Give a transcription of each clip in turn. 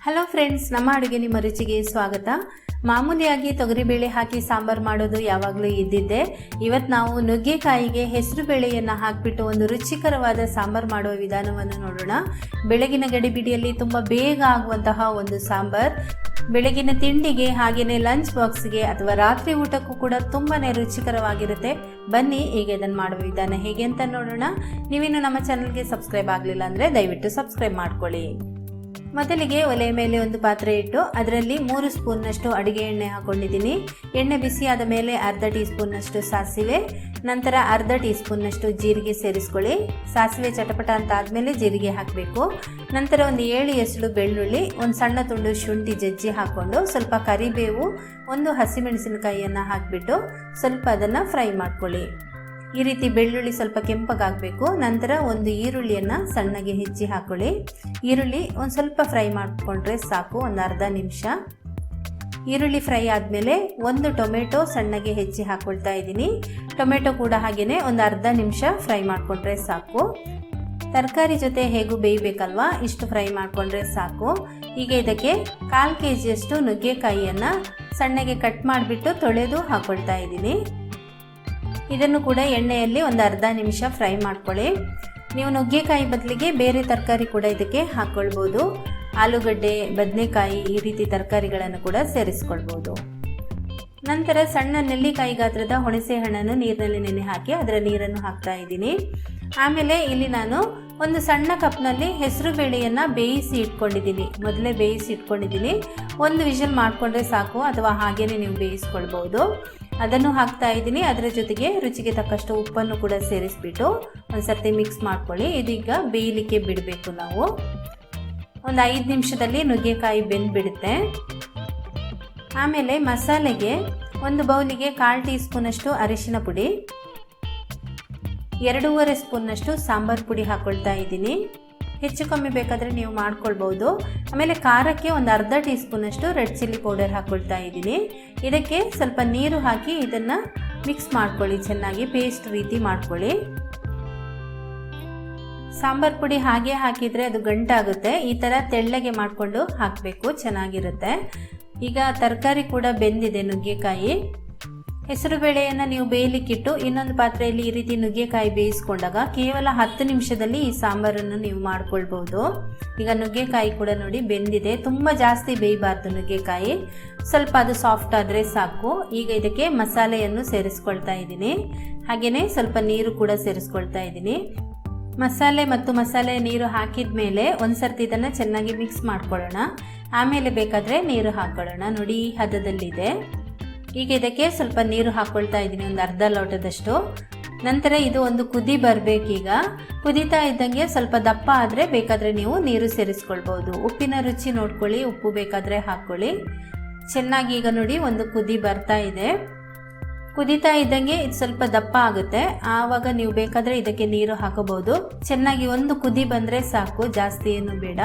Hello friends, ನಮ್ಮ ಅಡುಗೆ ನಿಮ್ಮ ರುಚಿಗೆ ಸ್ವಾಗತ. ಮಾಮೂಲಿಯಾಗಿ ತೊಗರಿಬೇಳೆ ಹಾಕಿ ಸಾಂಬಾರು ಮಾಡೋದು ಯಾವಾಗಲೂ ಇದ್ದಿದ್ದೆ. ಇವತ್ತು ನಾವು ನುಗ್ಗೆಕಾಯಿಗೆ ಹೆಸರು ಬೇಳೆಯನ್ನು ಹಾಕಿಬಿಟ್ಟು ಒಂದು ರುಚಿಕರವಾದ ಸಾಂಬಾರು ಮಾಡುವ ವಿಧಾನವನ್ನು ನೋಡೋಣ. ಬೆಳಗಿನ ಗಡಿಬಿಡಿಯಲ್ಲಿ ತುಂಬ ಬೇಗ ಆಗುವಂತಹ ಒಂದು ಸಾಂಬಾರು. ಬೆಳಗಿನ ತಿಂಡಿಗೆ ಹಾಗೆಯೇ ಲಂಚ್ ಬಾಕ್ಸ್ಗೆ ಅಥವಾ ರಾತ್ರಿ ಊಟಕ್ಕೂ ಕೂಡ ತುಂಬಾ ರುಚಿಕರವಾಗಿರುತ್ತೆ. ಬನ್ನಿ ಈಗ ಇದನ್ನು ಮಾಡುವ ವಿಧಾನ ಹೇಗೆ ಅಂತ ನೋಡೋಣ. ನೀವಿನ್ನು ನಮ್ಮ ಚಾನಲ್ಗೆ ಸಬ್ಸ್ಕ್ರೈಬ್ ಆಗಲಿಲ್ಲ ಅಂದರೆ ದಯವಿಟ್ಟು ಸಬ್ಸ್ಕ್ರೈಬ್ ಮಾಡ್ಕೊಳ್ಳಿ. ಮೊದಲಿಗೆ ಒಲೆ ಮೇಲೆ ಒಂದು ಪಾತ್ರೆ ಇಟ್ಟು ಅದರಲ್ಲಿ 3 ಸ್ಪೂನ್ನಷ್ಟು ಅಡುಗೆ ಎಣ್ಣೆ ಹಾಕೊಂಡಿದ್ದೀನಿ. ಎಣ್ಣೆ ಬಿಸಿಯಾದ ಮೇಲೆ ಅರ್ಧ ಟೀ ಸ್ಪೂನ್ನಷ್ಟು ಸಾಸಿವೆ, ನಂತರ ಅರ್ಧ ಟೀ ಸ್ಪೂನ್ನಷ್ಟು ಜೀರಿಗೆ ಸೇರಿಸ್ಕೊಳ್ಳಿ. ಸಾಸಿವೆ ಚಟಪಟ ಅಂತ ಆದಮೇಲೆ ಜೀರಿಗೆ ಹಾಕಬೇಕು. ನಂತರ ಒಂದು 7 ಎಸಳು ಬೆಳ್ಳುಳ್ಳಿ, ಒಂದು ಸಣ್ಣ ತುಂಡು ಶುಂಠಿ ಜಜ್ಜಿ ಹಾಕ್ಕೊಂಡು ಸ್ವಲ್ಪ ಕರಿಬೇವು, ಒಂದು ಹಸಿಮೆಣಸಿನಕಾಯಿಯನ್ನು ಹಾಕಿಬಿಟ್ಟು ಸ್ವಲ್ಪ ಅದನ್ನು ಫ್ರೈ ಮಾಡ್ಕೊಳ್ಳಿ. ಈ ರೀತಿ ಬೆಳ್ಳುಳ್ಳಿ ಸ್ವಲ್ಪ ಕೆಂಪಗಾಗಬೇಕು. ನಂತರ ಒಂದು ಈರುಳ್ಳಿಯನ್ನು ಸಣ್ಣಗೆ ಹೆಚ್ಚಿ ಹಾಕೊಳ್ಳಿ. ಈರುಳ್ಳಿ ಒಂದು ಸ್ವಲ್ಪ ಫ್ರೈ ಮಾಡಿಕೊಂಡ್ರೆ ಸಾಕು, ಒಂದು ಅರ್ಧ ನಿಮಿಷ. ಈರುಳ್ಳಿ ಫ್ರೈ ಆದಮೇಲೆ ಒಂದು ಟೊಮೆಟೊ ಸಣ್ಣಗೆ ಹೆಚ್ಚಿ ಹಾಕ್ಕೊಳ್ತಾ ಇದ್ದೀನಿ. ಟೊಮೆಟೊ ಕೂಡ ಹಾಗೆಯೇ ಒಂದು ಅರ್ಧ ನಿಮಿಷ ಫ್ರೈ ಮಾಡಿಕೊಂಡ್ರೆ ಸಾಕು. ತರಕಾರಿ ಜೊತೆ ಹೇಗೂ ಬೇಯಬೇಕಲ್ವಾ, ಇಷ್ಟು ಫ್ರೈ ಮಾಡಿಕೊಂಡ್ರೆ ಸಾಕು. ಈಗ ಇದಕ್ಕೆ 1/4 kg ನುಗ್ಗೆಕಾಯಿಯನ್ನು ಸಣ್ಣಗೆ ಕಟ್ ಮಾಡಿಬಿಟ್ಟು ತೊಳೆದು ಹಾಕ್ಕೊಳ್ತಾ ಇದ್ದೀನಿ. ಇದನ್ನು ಕೂಡ ಎಣ್ಣೆಯಲ್ಲಿ ಒಂದು ಅರ್ಧ ನಿಮಿಷ ಫ್ರೈ ಮಾಡ್ಕೊಳ್ಳಿ. ನೀವು ನುಗ್ಗೆಕಾಯಿ ಬದಲಿಗೆ ಬೇರೆ ತರಕಾರಿ ಕೂಡ ಇದಕ್ಕೆ ಹಾಕ್ಕೊಳ್ಬೋದು. ಆಲೂಗಡ್ಡೆ, ಬದನೆಕಾಯಿ ಈ ರೀತಿ ತರಕಾರಿಗಳನ್ನು ಕೂಡ ಸೇರಿಸ್ಕೊಳ್ಬೋದು. ನಂತರ ಸಣ್ಣ ನೆಲ್ಲಿಕಾಯಿ ಗಾತ್ರದ ಹುಣಸೆ ಹಣ್ಣನ್ನು ನೀರಿನಲ್ಲಿ ನೆನೆ ಹಾಕಿ ಅದರ ನೀರನ್ನು ಹಾಕ್ತಾ ಇದ್ದೀನಿ. ಆಮೇಲೆ ಇಲ್ಲಿ ನಾನು ಒಂದು ಸಣ್ಣ ಕಪ್ನಲ್ಲಿ ಹೆಸರು ಬೇಳೆಯನ್ನು ಬೇಯಿಸಿ ಇಟ್ಕೊಂಡಿದ್ದೀನಿ. ಮೊದಲೇ ಬೇಯಿಸಿ ಇಟ್ಕೊಂಡಿದ್ದೀನಿ. ಒಂದು ವಿಷಲ್ ಮಾಡಿಕೊಂಡ್ರೆ ಸಾಕು, ಅಥವಾ ಹಾಗೇನೆ ನೀವು ಬೇಯಿಸ್ಕೊಳ್ಬೋದು. ಅದನ್ನು ಹಾಕ್ತಾ ಇದ್ದೀನಿ. ಅದರ ಜೊತೆಗೆ ರುಚಿಗೆ ತಕ್ಕಷ್ಟು ಉಪ್ಪನ್ನು ಕೂಡ ಸೇರಿಸ್ಬಿಟ್ಟು ಒಂದು ಸರ್ತಿ ಮಿಕ್ಸ್ ಮಾಡ್ಕೊಳ್ಳಿ. ಇದೀಗ ಬೇಯಲಿಕ್ಕೆ ಬಿಡಬೇಕು. ನಾವು ಒಂದು 5 ನಿಮಿಷದಲ್ಲಿ ನುಗ್ಗೆಕಾಯಿ ಬೆಂದ್ಬಿಡುತ್ತೆ. ಆಮೇಲೆ ಮಸಾಲೆಗೆ ಒಂದು ಬೌಲಿಗೆ 1/4 ಟೀ ಸ್ಪೂನಷ್ಟು ಅರಿಶಿನ ಪುಡಿ, 2.5 ಸ್ಪೂನ್ನಷ್ಟು ಸಾಂಬಾರು ಪುಡಿ ಹಾಕ್ಕೊಳ್ತಾ ಇದ್ದೀನಿ. ಹೆಚ್ಚು ಕಮ್ಮಿ ಬೇಕಾದರೆ ನೀವು ಮಾಡ್ಕೊಳ್ಬೋದು. ಆಮೇಲೆ ಖಾರಕ್ಕೆ ಒಂದು ಅರ್ಧ ಟೀ ಸ್ಪೂನಷ್ಟು ರೆಡ್ ಚಿಲ್ಲಿ ಪೌಡರ್ ಹಾಕ್ಕೊಳ್ತಾ ಇದ್ದೀನಿ. ಇದಕ್ಕೆ ಸ್ವಲ್ಪ ನೀರು ಹಾಕಿ ಇದನ್ನು ಮಿಕ್ಸ್ ಮಾಡ್ಕೊಳ್ಳಿ, ಚೆನ್ನಾಗಿ ಪೇಸ್ಟ್ ರೀತಿ ಮಾಡ್ಕೊಳ್ಳಿ. ಸಾಂಬಾರು ಪುಡಿ ಹಾಗೆ ಹಾಕಿದರೆ ಅದು ಗಂಟಾಗುತ್ತೆ. ಈ ಥರ ತೆಳ್ಳಗೆ ಮಾಡಿಕೊಂಡು ಹಾಕಬೇಕು, ಚೆನ್ನಾಗಿರುತ್ತೆ. ಈಗ ತರಕಾರಿ ಕೂಡ ಬೆಂದಿದೆ. ನುಗ್ಗೆಕಾಯಿ ಹೆಸರು ಬೇಳೆಯನ್ನು ನೀವು ಬೇಯಲಿಕ್ಕಿಟ್ಟು ಇನ್ನೊಂದು ಪಾತ್ರೆಯಲ್ಲಿ ಈ ರೀತಿ ನುಗ್ಗೆಕಾಯಿ ಬೇಯಿಸ್ಕೊಂಡಾಗ ಕೇವಲ 10 ನಿಮಿಷದಲ್ಲಿ ಈ ಸಾಂಬಾರನ್ನು ನೀವು ಮಾಡ್ಕೊಳ್ಬೋದು. ಈಗ ನುಗ್ಗೆಕಾಯಿ ಕೂಡ ನೋಡಿ ಬೆಂದಿದೆ. ತುಂಬ ಜಾಸ್ತಿ ಬೇಯಬಾರ್ದು ನುಗ್ಗೆಕಾಯಿ, ಸ್ವಲ್ಪ ಅದು ಸಾಫ್ಟ್ ಆದರೆ ಸಾಕು. ಈಗ ಇದಕ್ಕೆ ಮಸಾಲೆಯನ್ನು ಸೇರಿಸ್ಕೊಳ್ತಾ ಇದ್ದೀನಿ. ಹಾಗೆಯೇ ಸ್ವಲ್ಪ ನೀರು ಕೂಡ ಸೇರಿಸ್ಕೊಳ್ತಾ ಇದ್ದೀನಿ. ಮಸಾಲೆ ಮತ್ತು ಮಸಾಲೆ ನೀರು ಹಾಕಿದ ಮೇಲೆ ಒಂದು ಸರ್ತಿ ಇದನ್ನು ಚೆನ್ನಾಗಿ ಮಿಕ್ಸ್ ಮಾಡ್ಕೊಳ್ಳೋಣ. ಆಮೇಲೆ ಬೇಕಾದರೆ ನೀರು ಹಾಕ್ಕೊಳ್ಳೋಣ. ನೋಡಿ ಈ ಹದದಲ್ಲಿದೆ. ಈಗ ಇದಕ್ಕೆ ಸ್ವಲ್ಪ ನೀರು ಹಾಕ್ಕೊಳ್ತಾ ಇದ್ದೀನಿ, ಒಂದು ಅರ್ಧ ಲೋಟದಷ್ಟು. ನಂತರ ಇದು ಒಂದು ಕುದಿ ಬರಬೇಕೀಗ. ಕುದೀತಾ ಇದ್ದಂಗೆ ಸ್ವಲ್ಪ ದಪ್ಪ ಆದರೆ ಬೇಕಾದರೆ ನೀವು ನೀರು ಸೇರಿಸ್ಕೊಳ್ಬೋದು. ಉಪ್ಪಿನ ರುಚಿ ನೋಡ್ಕೊಳ್ಳಿ, ಉಪ್ಪು ಬೇಕಾದರೆ ಹಾಕ್ಕೊಳ್ಳಿ. ಚೆನ್ನಾಗಿ ಈಗ ನೋಡಿ ಒಂದು ಕುದಿ ಬರ್ತಾ ಇದೆ. ಕುದೀತಾ ಇದ್ದಂಗೆ ಇದು ಸ್ವಲ್ಪ ದಪ್ಪ ಆಗುತ್ತೆ. ಆವಾಗ ನೀವು ಬೇಕಾದರೆ ಇದಕ್ಕೆ ನೀರು ಹಾಕಬಹುದು. ಚೆನ್ನಾಗಿ ಒಂದು ಕುದಿ ಬಂದರೆ ಸಾಕು, ಜಾಸ್ತಿ ಏನು ಬೇಡ.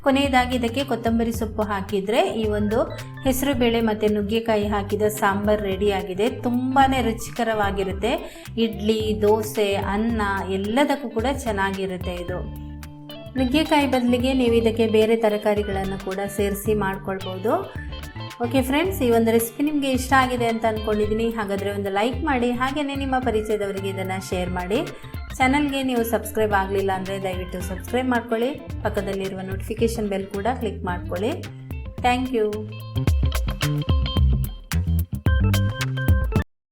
ಕೊನೆಯದಾಗಿ ಇದಕ್ಕೆ ಕೊತ್ತಂಬರಿ ಸೊಪ್ಪು ಹಾಕಿದರೆ ಈ ಒಂದು ಹೆಸರು ಬೇಳೆ ಮತ್ತು ನುಗ್ಗೆಕಾಯಿ ಹಾಕಿದ ಸಾಂಬಾರು ರೆಡಿಯಾಗಿದೆ. ತುಂಬಾ ರುಚಿಕರವಾಗಿರುತ್ತೆ. ಇಡ್ಲಿ, ದೋಸೆ, ಅನ್ನ ಎಲ್ಲದಕ್ಕೂ ಕೂಡ ಚೆನ್ನಾಗಿರುತ್ತೆ ಇದು. ನುಗ್ಗೆಕಾಯಿ ಬದಲಿಗೆ ನೀವು ಇದಕ್ಕೆ ಬೇರೆ ತರಕಾರಿಗಳನ್ನು ಕೂಡ ಸೇರಿಸಿ ಮಾಡ್ಕೊಳ್ಬೋದು. ಓಕೆ ಫ್ರೆಂಡ್ಸ್, ಈ ಒಂದು ರೆಸಿಪಿ ನಿಮಗೆ ಇಷ್ಟ ಆಗಿದೆ ಅಂತ ಅಂದ್ಕೊಂಡಿದ್ದೀನಿ. ಹಾಗಾದರೆ ಒಂದು ಲೈಕ್ ಮಾಡಿ, ಹಾಗೆಯೇ ನಿಮ್ಮ ಪರಿಚಯದವರಿಗೆ ಇದನ್ನು ಶೇರ್ ಮಾಡಿ. ಚಾನಲ್ಗೆ ನೀವು ಸಬ್ಸ್ಕ್ರೈಬ್ ಆಗಲಿಲ್ಲ ಅಂದರೆ ದಯವಿಟ್ಟು ಸಬ್ಸ್ಕ್ರೈಬ್ ಮಾಡ್ಕೊಳ್ಳಿ. ಪಕ್ಕದಲ್ಲಿರುವ ನೋಟಿಫಿಕೇಷನ್ ಬೆಲ್ ಕೂಡ ಕ್ಲಿಕ್ ಮಾಡ್ಕೊಳ್ಳಿ. Thank you.